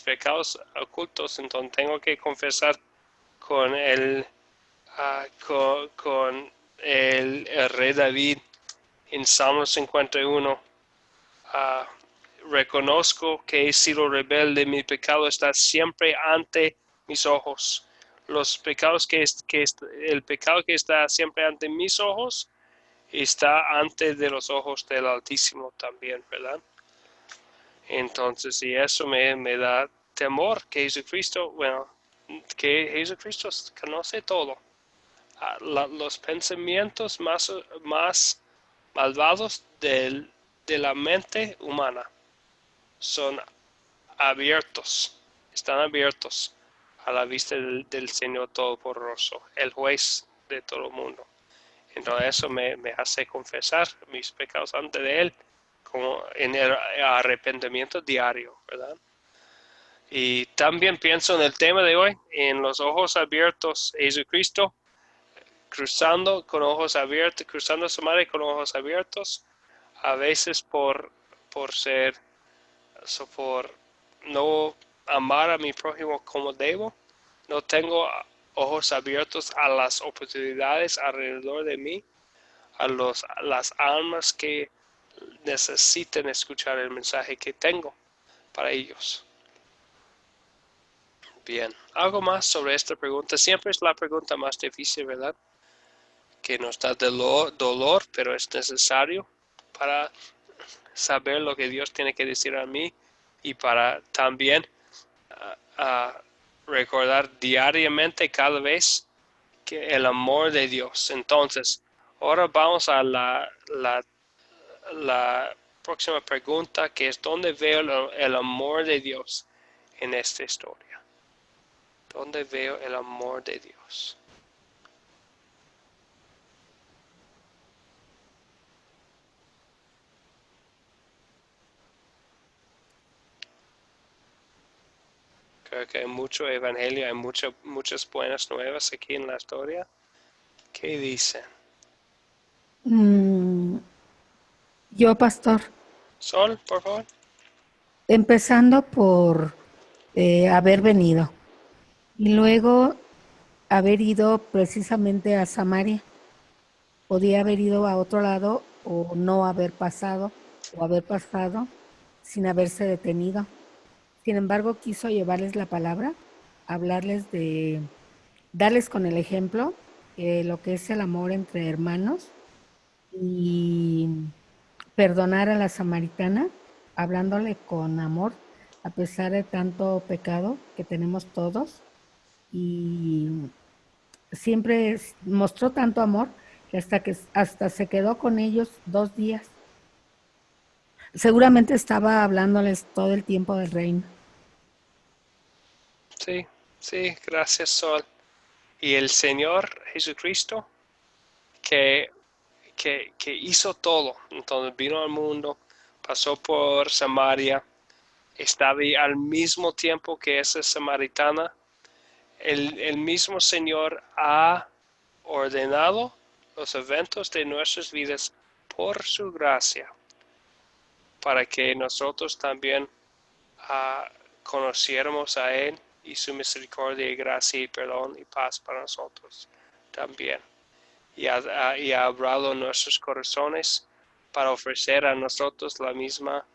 pecados ocultos, entonces tengo que confesar con con el rey David en Salmo 51. Reconozco que he sido rebelde, mi pecado está siempre ante mis ojos. Los pecados el pecado que está siempre ante mis ojos está antes de los ojos del Altísimo también, ¿verdad? Entonces, y eso me da temor que Jesucristo conoce todo. Los pensamientos más malvados de la mente humana son están abiertos a la vista del Señor Todopoderoso, el juez de todo el mundo. Entonces eso me hace confesar mis pecados ante de Él, como en el arrepentimiento diario, ¿verdad? Y también pienso en el tema de hoy, en los ojos abiertos, Jesucristo cruzando con ojos abiertos, cruzando su madre con ojos abiertos, a veces por no amar a mi prójimo como debo, no tengo ojos abiertos a las oportunidades alrededor de mí, a las almas que necesiten escuchar el mensaje que tengo para ellos. Bien, algo más sobre esta pregunta. Siempre es la pregunta más difícil, ¿verdad? Que nos da dolor, pero es necesario para saber lo que Dios tiene que decir a mí y para también recordar diariamente, cada vez, que el amor de Dios. Entonces, ahora vamos a la próxima pregunta, que es: ¿dónde veo el amor de Dios en esta historia? ¿Dónde veo el amor de Dios? Creo que hay mucho evangelio, hay muchas buenas nuevas aquí en la historia. ¿Qué dicen? Yo, pastor. Sol, por favor. Empezando por haber venido y luego haber ido precisamente a Samaria. Podía haber ido a otro lado o no haber pasado, o haber pasado sin haberse detenido. Sin embargo, quiso llevarles la palabra, hablarles darles con el ejemplo lo que es el amor entre hermanos y perdonar a la samaritana, hablándole con amor, a pesar de tanto pecado que tenemos todos. Y siempre mostró tanto amor que hasta se quedó con ellos 2 días. Seguramente estaba hablándoles todo el tiempo del reino. Sí, gracias, Sol. Y el Señor Jesucristo que hizo todo, entonces vino al mundo, pasó por Samaria, estaba ahí al mismo tiempo que esa samaritana. El mismo Señor ha ordenado los eventos de nuestras vidas por su gracia, para que nosotros también conociéramos a Él y su misericordia y gracia y perdón y paz para nosotros también. Y ha hablado en nuestros corazones para ofrecer a nosotros la misma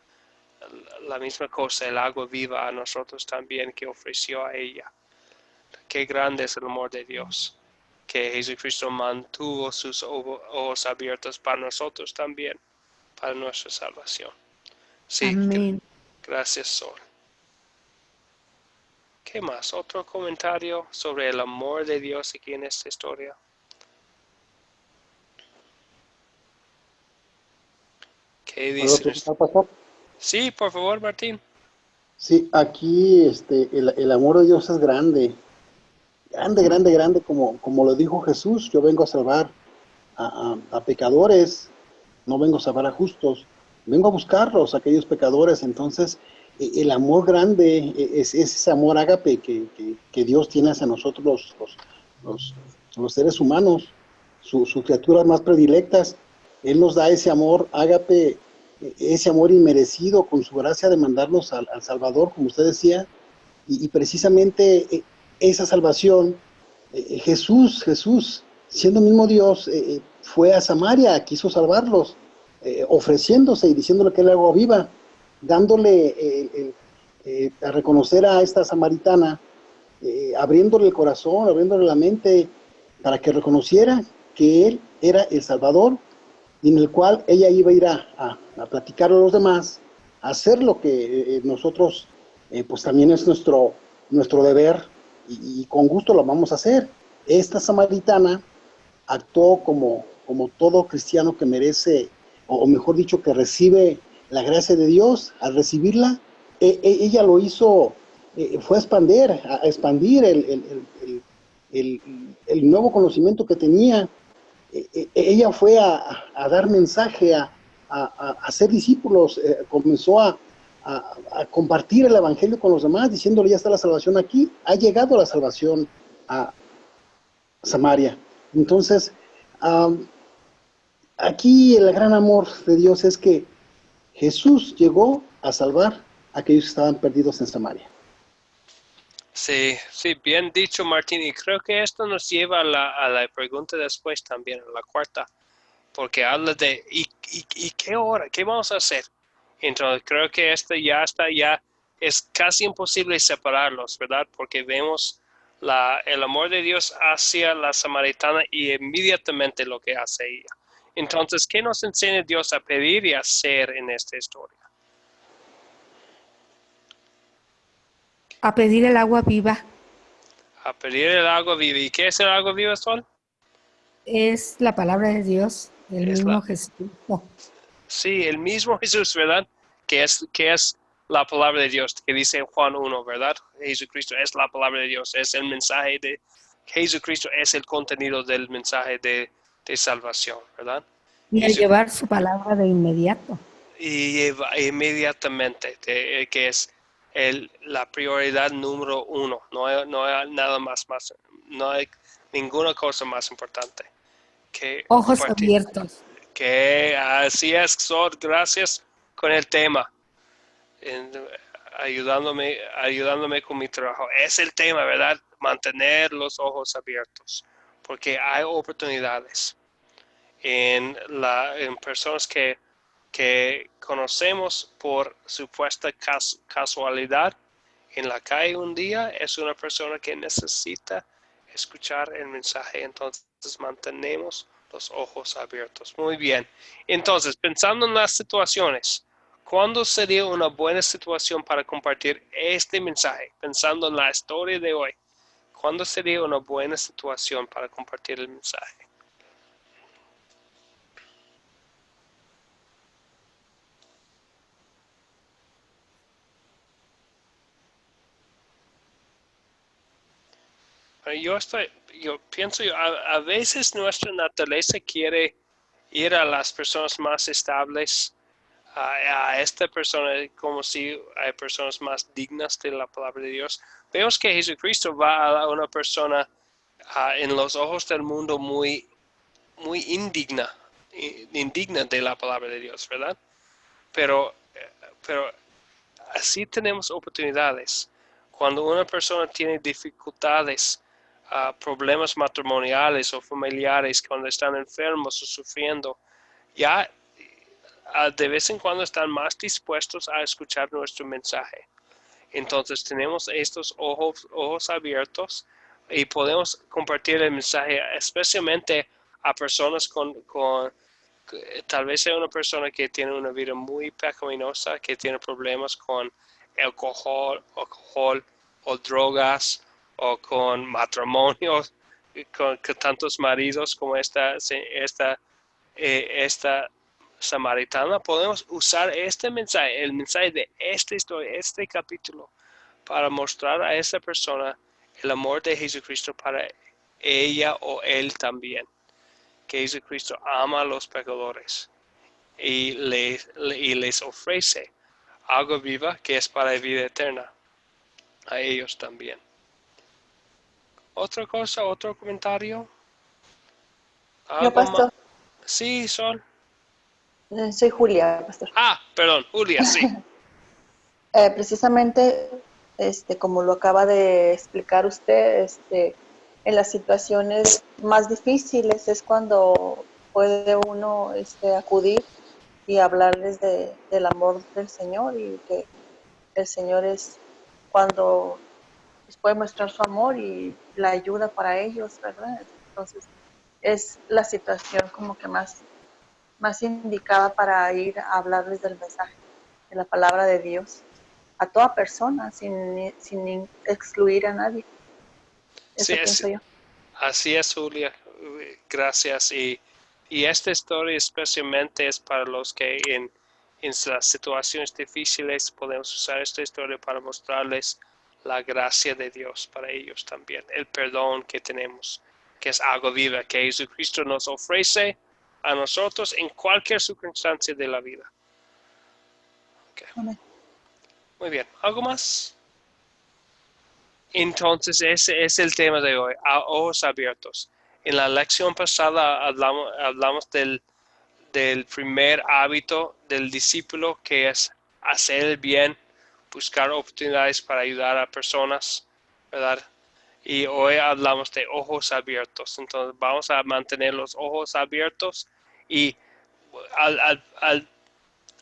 cosa, el agua viva a nosotros también, que ofreció a ella. Qué grande es el amor de Dios, que Jesucristo mantuvo sus ojos abiertos para nosotros también, para nuestra salvación. Sí, amén. Gracias, Sol. ¿Qué más? ¿Otro comentario sobre el amor de Dios aquí en esta historia? ¿Qué ¿Puedo dices? preguntar, pastor? Sí, por favor, Martín. Sí, aquí el amor de Dios es grande, grande, grande, grande, como lo dijo Jesús. Yo vengo a salvar a pecadores, no vengo a salvar a justos, vengo a buscarlos, aquellos pecadores. Entonces, el amor grande es ese amor ágape que Dios tiene hacia nosotros, los, los seres humanos, sus criaturas más predilectas. Él nos da ese amor ágape, ese amor inmerecido, con su gracia de mandarnos al Salvador, como usted decía, y precisamente esa salvación, Jesús, siendo mismo Dios, fue a Samaria, quiso salvarlos, ofreciéndose y diciéndole que él era agua viva, dándole a reconocer a esta samaritana, abriéndole el corazón, abriéndole la mente, para que reconociera que él era el Salvador, y en el cual ella iba a ir a platicar a los demás, a hacer lo que nosotros, pues también es nuestro deber, y con gusto lo vamos a hacer. Esta samaritana actuó como todo cristiano que merece, o mejor dicho, que recibe la gracia de Dios. Al recibirla, ella lo hizo, fue a expandir el nuevo conocimiento que tenía. Ella fue a dar mensaje, a hacer discípulos, comenzó a compartir el evangelio con los demás, diciéndole: ya está la salvación aquí, ha llegado la salvación a Samaria. Entonces, aquí el gran amor de Dios es que Jesús llegó a salvar a aquellos que estaban perdidos en Samaria. Sí, sí, bien dicho, Martín. Y creo que esto nos lleva a la pregunta después también, a la cuarta, porque habla de ¿y qué hora? ¿Qué vamos a hacer? Entonces creo que esto ya es casi imposible separarlos, ¿verdad? Porque vemos el amor de Dios hacia la samaritana y inmediatamente lo que hace ella. Entonces, ¿qué nos enseña Dios a pedir y hacer en esta historia? A pedir el agua viva. A pedir el agua viva. ¿Y qué es el agua viva, Sol? Es la palabra de Dios, el mismo Jesucristo. Sí, el mismo Jesús, ¿verdad? Que es la palabra de Dios, que dice en Juan 1, ¿verdad? Jesucristo es la palabra de Dios, es el mensaje de Jesucristo, es el contenido del mensaje de salvación, ¿verdad? Y al llevar su palabra de inmediato. Y inmediatamente, que es la prioridad número 1, no hay nada más, no hay ninguna cosa más importante que ojos compartir. Abiertos. Que así es, Sol, gracias con el tema, ayudándome con mi trabajo. Es el tema, ¿verdad? Mantener los ojos abiertos, porque hay oportunidades en personas que conocemos por supuesta casualidad en la calle un día. Es una persona que necesita escuchar el mensaje, entonces mantenemos los ojos abiertos. Muy bien. Entonces, pensando en las situaciones, ¿cuándo sería una buena situación para compartir este mensaje? Pensando en la historia de hoy, ¿cuándo sería una buena situación para compartir el mensaje? Yo pienso, a veces nuestra naturaleza quiere ir a las personas más estables, a esta persona, como si hay personas más dignas de la palabra de Dios. Vemos que Jesucristo va a una persona en los ojos del mundo muy indigna de la palabra de Dios, ¿verdad? Pero así tenemos oportunidades. Cuando una persona tiene dificultades, problemas matrimoniales o familiares, cuando están enfermos o sufriendo, ya de vez en cuando están más dispuestos a escuchar nuestro mensaje. Entonces tenemos estos ojos abiertos y podemos compartir el mensaje especialmente a personas tal vez sea una persona que tiene una vida muy pecaminosa, que tiene problemas con alcohol, o drogas o con matrimonios, con tantos maridos como esta samaritana. Podemos usar este mensaje, el mensaje de esta historia, este capítulo, para mostrar a esa persona el amor de Jesucristo para ella o él también. Que Jesucristo ama a los pecadores y les ofrece agua viva que es para vida eterna a ellos también. ¿Otra cosa? ¿Otro comentario? Yo, pastor. Sí, Sol. Soy Julia, pastor. Perdón, Julia, sí. Precisamente, como lo acaba de explicar usted, en las situaciones más difíciles es cuando puede uno acudir y hablarles del amor del Señor, y que el Señor es cuando les puede mostrar su amor y la ayuda para ellos, ¿verdad? Entonces es la situación como que más indicada para ir a hablarles del mensaje, de la palabra de Dios, a toda persona, sin excluir a nadie. Eso pienso yo. Así es, Julia. Gracias. Y esta historia especialmente es para los que en las situaciones difíciles podemos usar esta historia para mostrarles la gracia de Dios para ellos también. El perdón que tenemos, que es agua viva, que Jesucristo nos ofrece a nosotros en cualquier circunstancia de la vida. Okay. Amén. Muy bien. ¿Algo más? Entonces, ese es el tema de hoy, a ojos abiertos. En la lección pasada hablamos del primer hábito del discípulo, que es hacer el bien, buscar oportunidades para ayudar a personas, ¿verdad? Y hoy hablamos de ojos abiertos. Entonces, vamos a mantener los ojos abiertos. Y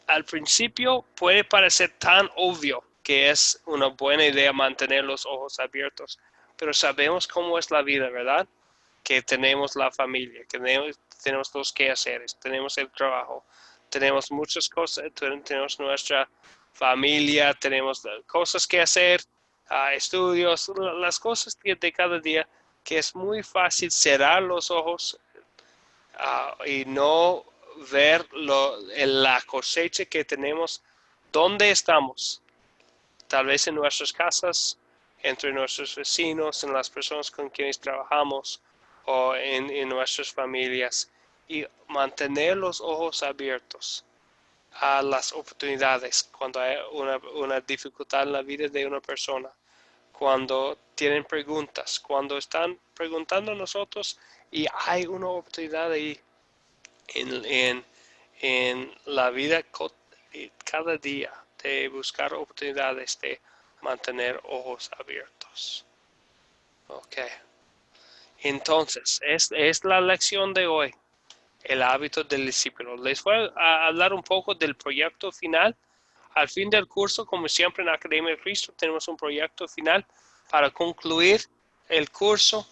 al principio puede parecer tan obvio que es una buena idea mantener los ojos abiertos, pero sabemos cómo es la vida, ¿verdad? Que tenemos la familia, que tenemos los quehaceres, tenemos el trabajo, tenemos muchas cosas, tenemos nuestra familia, tenemos cosas que hacer, estudios, las cosas de cada día, que es muy fácil cerrar los ojos y no ver la cosecha que tenemos, dónde estamos. Tal vez en nuestras casas, entre nuestros vecinos, en las personas con quienes trabajamos o en nuestras familias, y mantener los ojos abiertos a las oportunidades cuando hay una dificultad en la vida de una persona, cuando tienen preguntas, cuando están preguntando a nosotros y hay una oportunidad ahí en la vida cada día, de buscar oportunidades, de mantener ojos abiertos. Ok. Entonces, es la lección de hoy, el hábito del discípulo. Les voy a hablar un poco del proyecto final. Al fin del curso, como siempre en Academia de Cristo, tenemos un proyecto final para concluir el curso.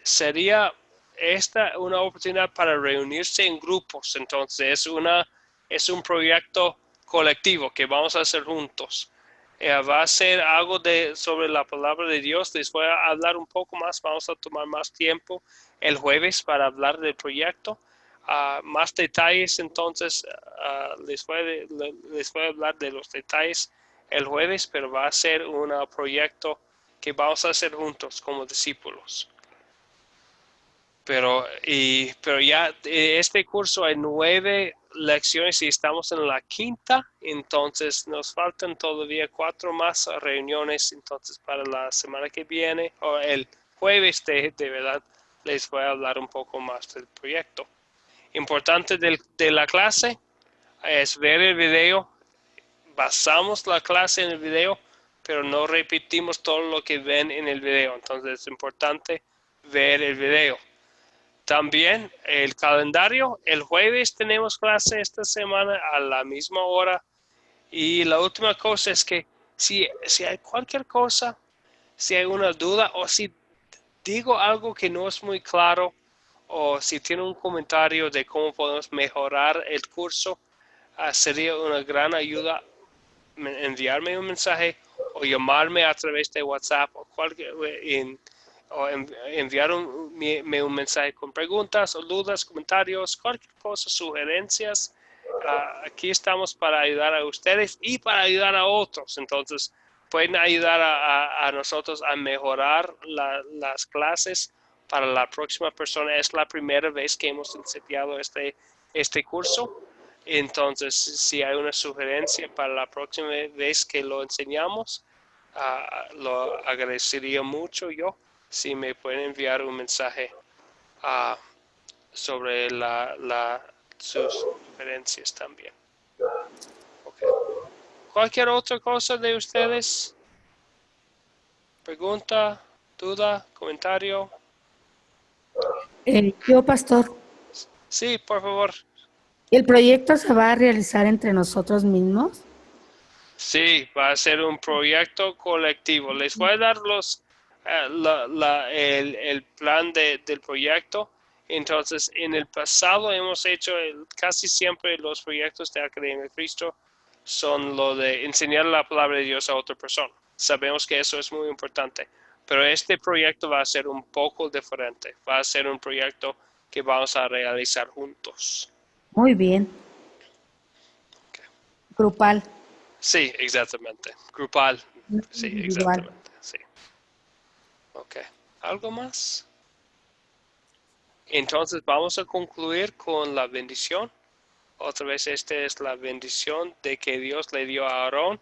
Sería esta una oportunidad para reunirse en grupos. Entonces, es un proyecto colectivo que vamos a hacer juntos. Va a ser algo sobre la palabra de Dios. Les voy a hablar un poco más. Vamos a tomar más tiempo el jueves para hablar del proyecto. Más detalles, entonces les voy a hablar de los detalles el jueves, pero va a ser un proyecto que vamos a hacer juntos como discípulos. Pero ya este curso hay 9 lecciones y estamos en la 5ª, entonces nos faltan todavía 4 más reuniones. Entonces para la semana que viene o el jueves de verdad les voy a hablar un poco más del proyecto. Importante de la clase es ver el video. Basamos la clase en el video, pero no repetimos todo lo que ven en el video. Entonces es importante ver el video. También el calendario, el jueves tenemos clase esta semana a la misma hora. Y la última cosa es que si hay cualquier cosa, si hay una duda o si digo algo que no es muy claro, o si tiene un comentario de cómo podemos mejorar el curso, sería una gran ayuda enviarme un mensaje o llamarme a través de WhatsApp o enviar un mensaje con preguntas o dudas, comentarios, cualquier cosa, sugerencias. Aquí estamos para ayudar a ustedes y para ayudar a otros. Entonces, pueden ayudar a nosotros a mejorar las clases para la próxima persona. Es la primera vez que hemos enseñado este curso. Entonces, si hay una sugerencia para la próxima vez que lo enseñamos, lo agradecería mucho yo si me pueden enviar un mensaje sobre sus sugerencias también. Okay. ¿Cualquier otra cosa de ustedes? ¿Pregunta, duda, comentario? Yo, pastor, Sí, por favor. ¿el proyecto se va a realizar entre nosotros mismos? Sí, va a ser un proyecto colectivo. Les voy a dar el plan del proyecto. Entonces, en el pasado hemos hecho casi siempre los proyectos de Academia de Cristo son lo de enseñar la palabra de Dios a otra persona. Sabemos que eso es muy importante, pero este proyecto va a ser un poco diferente. Va a ser un proyecto que vamos a realizar juntos. Muy bien. Okay. Grupal. Sí, exactamente. Grupal. Sí, exactamente. Sí. Ok. ¿Algo más? Entonces vamos a concluir con la bendición. Otra vez esta es la bendición de que Dios le dio a Aarón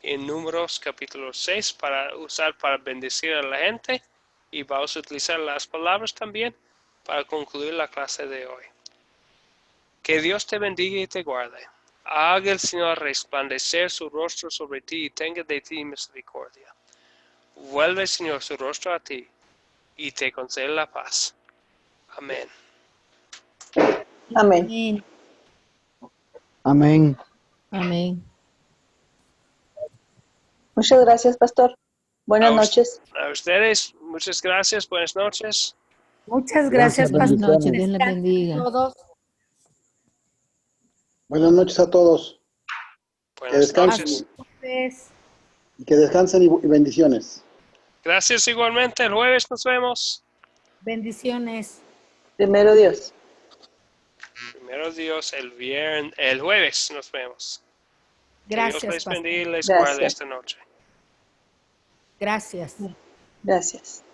en Números capítulo 6 para usar para bendecir a la gente. Y vamos a utilizar las palabras también para concluir la clase de hoy. Que Dios te bendiga y te guarde. Haga el Señor resplandecer su rostro sobre ti y tenga de ti misericordia. Vuelve, Señor, su rostro a ti y te concede la paz. Amén. Amén. Amén. Amén. Muchas gracias, pastor. Buenas noches. A ustedes, muchas gracias. Buenas noches. Muchas gracias, Gracias, pastor. Buenas noches, Dios les Descansen bendiga. todos. Buenas noches a todos. Que Buenas descansen noches. Pues, y que descansen y bendiciones. Gracias igualmente. El jueves nos vemos. bendiciones. Primero Dios. Primero Dios, el jueves nos vemos. Que Dios Gracias, les pastor. bendiga y les Gracias. guarde esta noche. Gracias. Gracias.